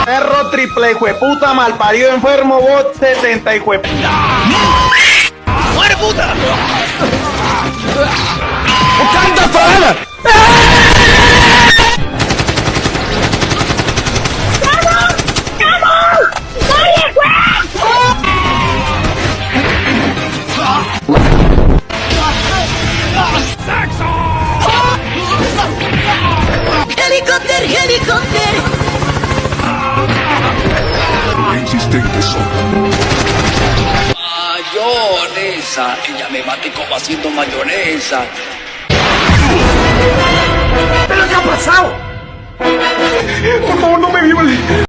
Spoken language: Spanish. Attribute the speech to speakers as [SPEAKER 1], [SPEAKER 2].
[SPEAKER 1] Perro triple hijueputa, malparido, enfermo, bot 70 hijueputa.
[SPEAKER 2] ¡Muere, puta!
[SPEAKER 3] ¡Canta fala!
[SPEAKER 4] ¡Helicóptero, helicóptero!
[SPEAKER 5] Qué insistentes son.
[SPEAKER 2] Mayonesa. Ella me mate como haciendo mayonesa.
[SPEAKER 3] ¿Pero qué ha pasado?
[SPEAKER 1] Por favor, no me viole.